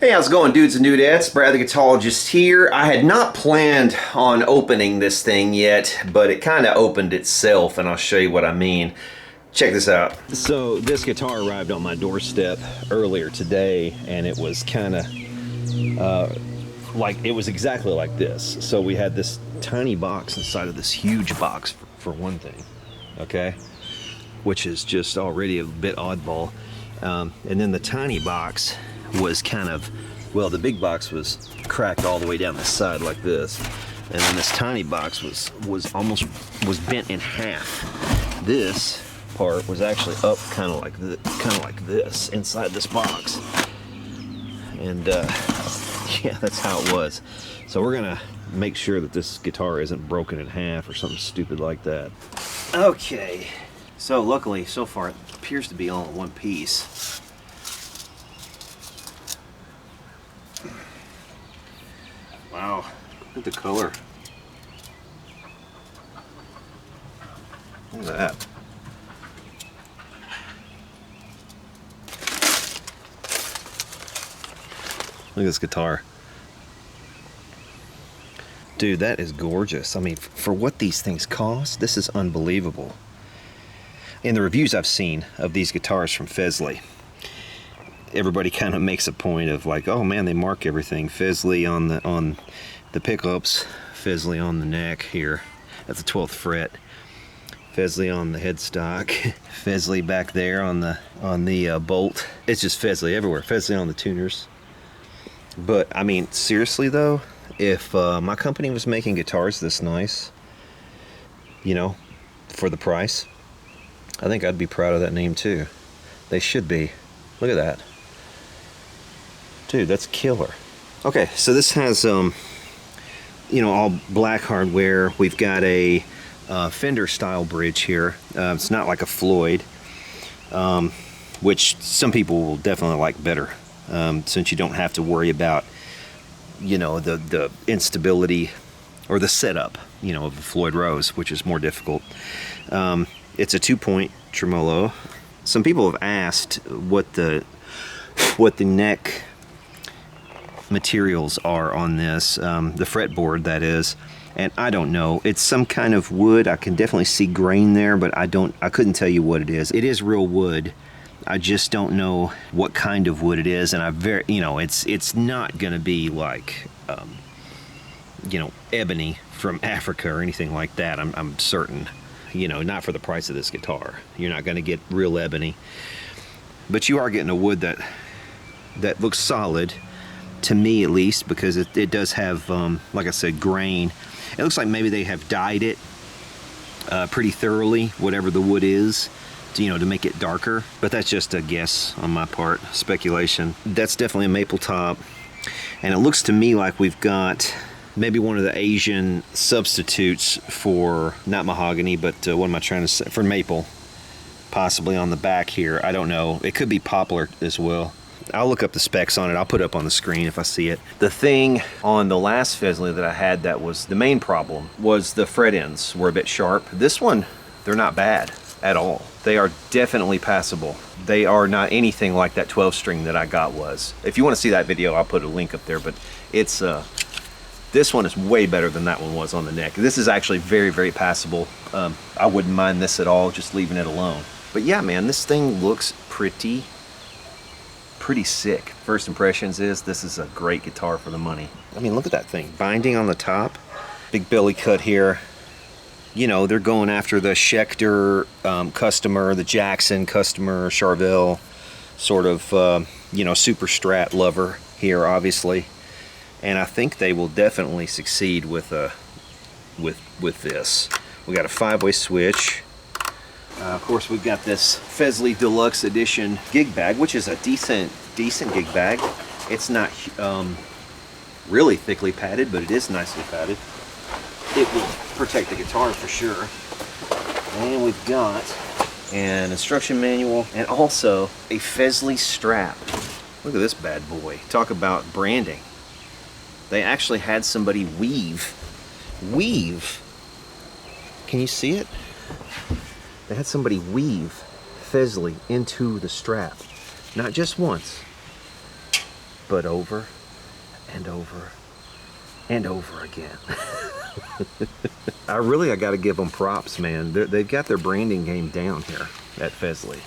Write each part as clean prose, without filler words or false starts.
Hey, how's it going, dudes and dudettes? Brad the Guitologist here. I had not planned on opening this thing yet, but it kind of opened itself, and I'll show you what I mean. Check this out. So this guitar arrived on my doorstep earlier today, and it was kind of it was exactly like this. So we had this tiny box inside of this huge box, for one thing, okay? Which is just already a bit oddball. And then the tiny box was kind of, well, the big box was cracked all the way down the side like this, and then this tiny box was bent in half. This part was actually up kind of like this inside this box, and yeah, that's how it was. So we're gonna make sure that this guitar isn't broken in half or something stupid like that. Okay, so luckily so far it appears to be all in one piece. Wow, look at the color. Look at that. Look at this guitar. Dude, that is gorgeous. I mean, for what these things cost, this is unbelievable. In the reviews I've seen of these guitars from Fesley, everybody kind of makes a point of like, oh man, they mark everything. Fesley on the pickups, Fesley on the neck here at the 12th fret, Fesley on the headstock, Fesley back there on the bolt. It's just Fesley everywhere. Fesley on the tuners. But I mean, seriously though, if my company was making guitars this nice, you know, for the price, I think I'd be proud of that name too. They should be. Look at that. Dude, that's killer. Okay, so this has, you know, all black hardware. We've got a Fender style bridge here. It's not like a Floyd, which some people will definitely like better, since you don't have to worry about, you know, the instability or the setup, you know, of the Floyd Rose, which is more difficult. It's a 2-point tremolo. Some people have asked what the neck materials are on this, the fretboard that is, and I don't know. It's some kind of wood. I can definitely see grain there, but I couldn't tell you what it is. It is real wood. I just don't know what kind of wood it is, and you know, it's not gonna be like, you know, ebony from Africa or anything like that. I'm certain. You know, not for the price of this guitar. You're not gonna get real ebony, but you are getting a wood that looks solid, to me at least, because it does have, like I said, grain. It looks like maybe they have dyed it pretty thoroughly, whatever the wood is, to, you know, to make it darker. But that's just a guess on my part, speculation. That's definitely a maple top, and it looks to me like we've got maybe one of the Asian substitutes for, not mahogany, but what am I trying to say, for maple, possibly on the back here. I don't know. It could be poplar as well. I'll look up the specs on it. I'll put it up on the screen if I see it. The thing on the last Fesley that I had that was the main problem was the fret ends were a bit sharp. This one, they're not bad at all. They are definitely passable. They are not anything like that 12 string that I got was. If you want to see that video, I'll put a link up there, but it's this one is way better than that one was on the neck. This is actually very, very passable. I wouldn't mind this at all, just leaving it alone. But yeah, man, this thing looks pretty sick. First impressions is this is a great guitar for the money. I mean, look at that thing. Binding on the top, big belly cut here. You know, they're going after the Schecter customer, the Jackson customer, Charvel sort of, you know, super strat lover here, obviously. And I think they will definitely succeed with this. We got a 5-way switch. Of course, we've got this Fesley Deluxe Edition gig bag, which is a decent gig bag. It's not really thickly padded, but it is nicely padded. It will protect the guitar for sure. And we've got an instruction manual and also a Fesley strap. Look at this bad boy. Talk about branding. They actually had somebody weave. Can you see it? They had somebody weave Fesley into the strap. Not just once, but over and over and over again. I got to give them props, man. They've got their branding game down here at Fesley.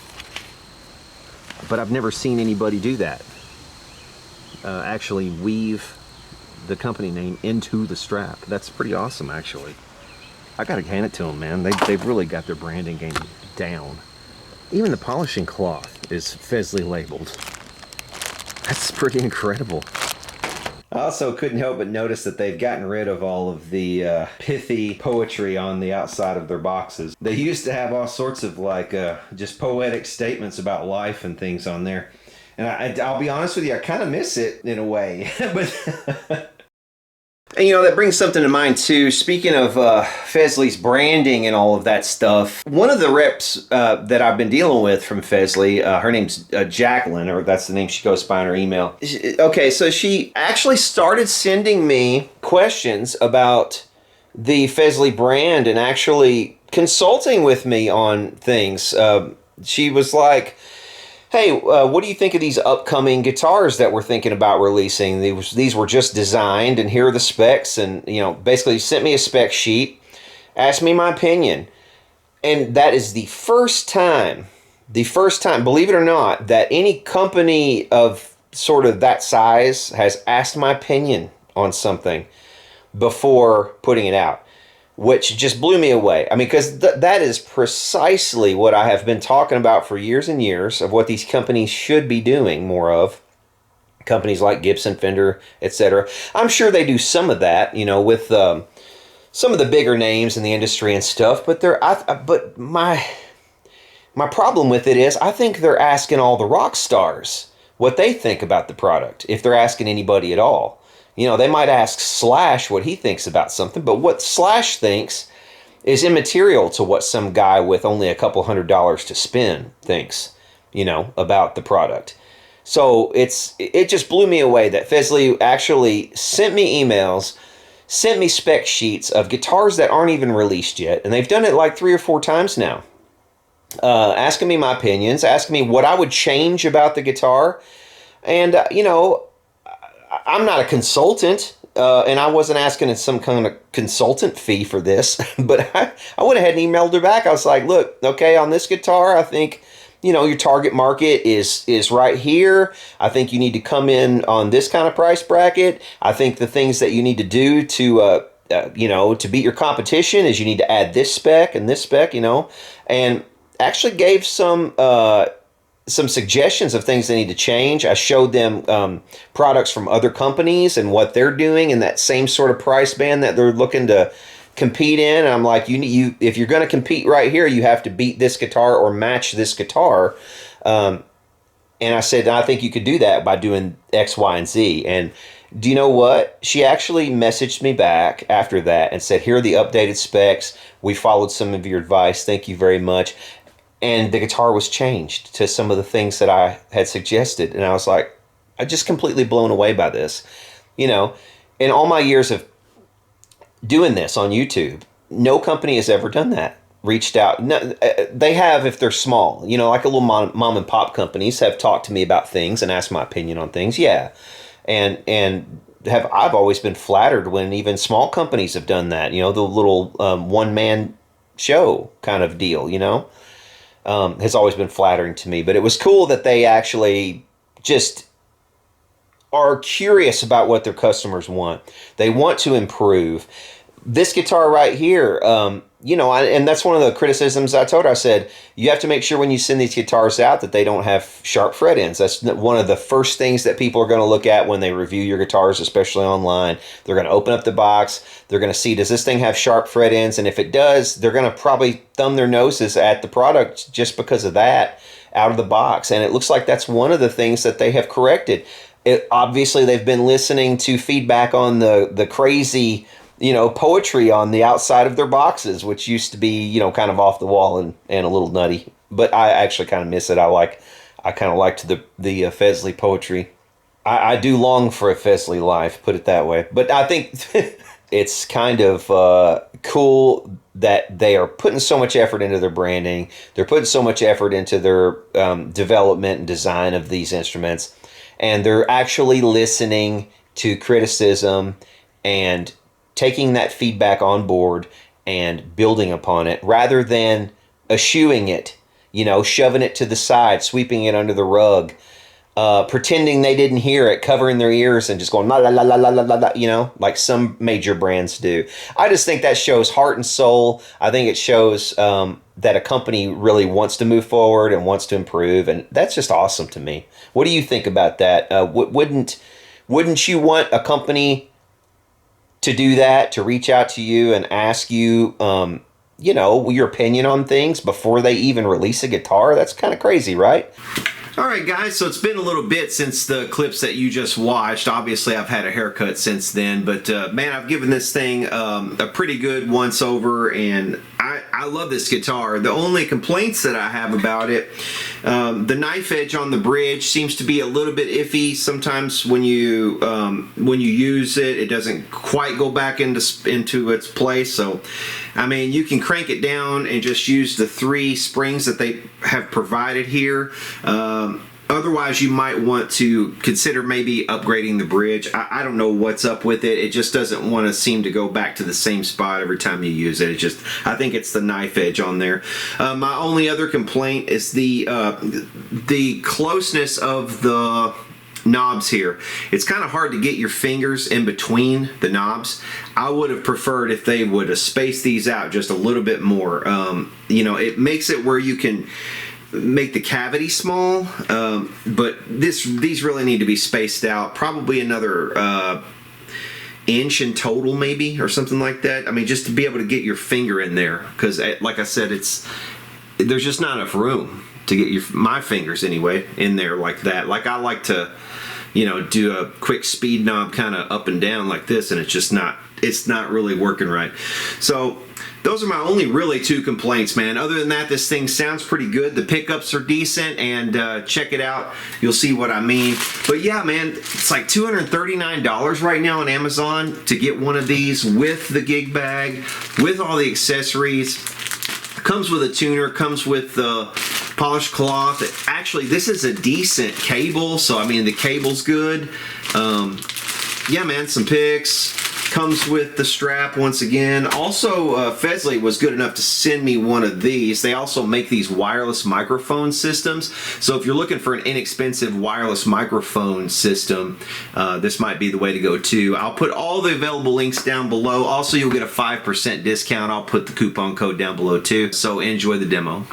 But I've never seen anybody do that. Actually weave the company name into the strap. That's pretty awesome, actually. I got to hand it to them, man. They've really got their branding game down. Even the polishing cloth is Fesley labeled. That's pretty incredible. I also couldn't help but notice that they've gotten rid of all of the pithy poetry on the outside of their boxes. They used to have all sorts of like just poetic statements about life and things on there. And I'll be honest with you, I kind of miss it in a way. But and, you know, that brings something to mind too. Speaking of Fesley's branding and all of that stuff, one of the reps that I've been dealing with from Fesley, her name's Jacqueline, or that's the name she goes by in her email. Okay, so she actually started sending me questions about the Fesley brand and actually consulting with me on things. She was like, hey, what do you think of these upcoming guitars that we're thinking about releasing? These were just designed, and here are the specs. And, you know, basically sent me a spec sheet, asked me my opinion. And that is the first time, believe it or not, that any company of sort of that size has asked my opinion on something before putting it out, which just blew me away. I mean, because that is precisely what I have been talking about for years and years, of what these companies should be doing more of. Companies like Gibson, Fender, etc. I'm sure they do some of that, you know, with some of the bigger names in the industry and stuff. But but my problem with it is, I think they're asking all the rock stars what they think about the product, if they're asking anybody at all. You know, they might ask Slash what he thinks about something, but what Slash thinks is immaterial to what some guy with only a couple $100s to spend thinks, you know, about the product. So it just blew me away that Fesley actually sent me emails, sent me spec sheets of guitars that aren't even released yet, and they've done it like 3 or 4 times now. Asking me my opinions, asking me what I would change about the guitar, and, you know, I'm not a consultant, and I wasn't asking some kind of consultant fee for this, but I went ahead and emailed her back. I was like, look, okay, on this guitar, I think, you know, your target market is right here. I think you need to come in on this kind of price bracket. I think the things that you need to do to, you know, to beat your competition is you need to add this spec and this spec, you know, and actually gave some suggestions of things they need to change. I showed them products from other companies and what they're doing in that same sort of price band that they're looking to compete in. And I'm like, if you're going to compete right here, you have to beat this guitar or match this guitar. And I said, I think you could do that by doing X, Y, and Z. And do you know what? She actually messaged me back after that and said, here are the updated specs. We followed some of your advice. Thank you very much. And the guitar was changed to some of the things that I had suggested. And I was like, I just completely blown away by this. You know, in all my years of doing this on YouTube, no company has ever done that. Reached out. No, they have if they're small. You know, like a little mom and pop companies have talked to me about things and asked my opinion on things. Yeah. And I've always been flattered when even small companies have done that. You know, the little one-man show kind of deal, you know. Has always been flattering to me. But it was cool that they actually just are curious about what their customers want. They want to improve. This guitar right here, you know, and that's one of the criticisms I told her. I said, you have to make sure when you send these guitars out that they don't have sharp fret ends. That's one of the first things that people are going to look at when they review your guitars, especially online. They're going to open up the box. They're going to see, does this thing have sharp fret ends? And if it does, they're going to probably thumb their noses at the product just because of that out of the box. And it looks like that's one of the things that they have corrected. Obviously, they've been listening to feedback on the crazy, you know, poetry on the outside of their boxes, which used to be, you know, kind of off the wall and a little nutty. But I actually kind of miss it. I kind of liked the Fesley poetry. I do long for a Fesley life, put it that way. But I think it's kind of cool that they are putting so much effort into their branding. They're putting so much effort into their development and design of these instruments. and they're actually listening to criticism and taking that feedback on board and building upon it rather than eschewing it, you know, shoving it to the side, sweeping it under the rug, pretending they didn't hear it, covering their ears and just going la la la la la la la, you know, like some major brands do. I just think that shows heart and soul. I think it shows that a company really wants to move forward and wants to improve, and that's just awesome to me. What do you think about that? Wouldn't you want a company to do that, to reach out to you and ask you, you know, your opinion on things before they even release a guitar? That's kind of crazy, right? All right, guys, so it's been a little bit since the clips that you just watched. Obviously, I've had a haircut since then, but man, I've given this thing a pretty good once over, and I love this guitar. The only complaints that I have about it, the knife edge on the bridge seems to be a little bit iffy. Sometimes when you use it, it doesn't quite go back into its place. So, I mean, you can crank it down and just use the 3 springs that they have provided here. Otherwise, you might want to consider maybe upgrading the bridge. I don't know what's up with it. It just doesn't want to seem to go back to the same spot every time you use it. I think it's the knife edge on there. My only other complaint is the closeness of the knobs here. It's kind of hard to get your fingers in between the knobs. I would have preferred if they would have spaced these out just a little bit more. You know, it makes it where you can make the cavity small, but these really need to be spaced out, probably another inch in total maybe, or something like that. I mean, just to be able to get your finger in there, because like I said, there's just not enough room to get my fingers anyway in there like that. Like I like to, you know, do a quick speed knob kind of up and down like this, and it's not really working right. So those are my only really 2 complaints, man. Other than that, this thing sounds pretty good. The pickups are decent, and check it out. You'll see what I mean. But yeah, man, it's like $239 right now on Amazon to get one of these with the gig bag, with all the accessories. Comes with a tuner, comes with the polished cloth. Actually, this is a decent cable, so I mean the cable's good. Yeah, man, some picks. Comes with the strap once again. Also, Fesley was good enough to send me one of these. They also make these wireless microphone systems. So if you're looking for an inexpensive wireless microphone system, this might be the way to go too. I'll put all the available links down below. Also, you'll get a 5% discount. I'll put the coupon code down below too. So enjoy the demo.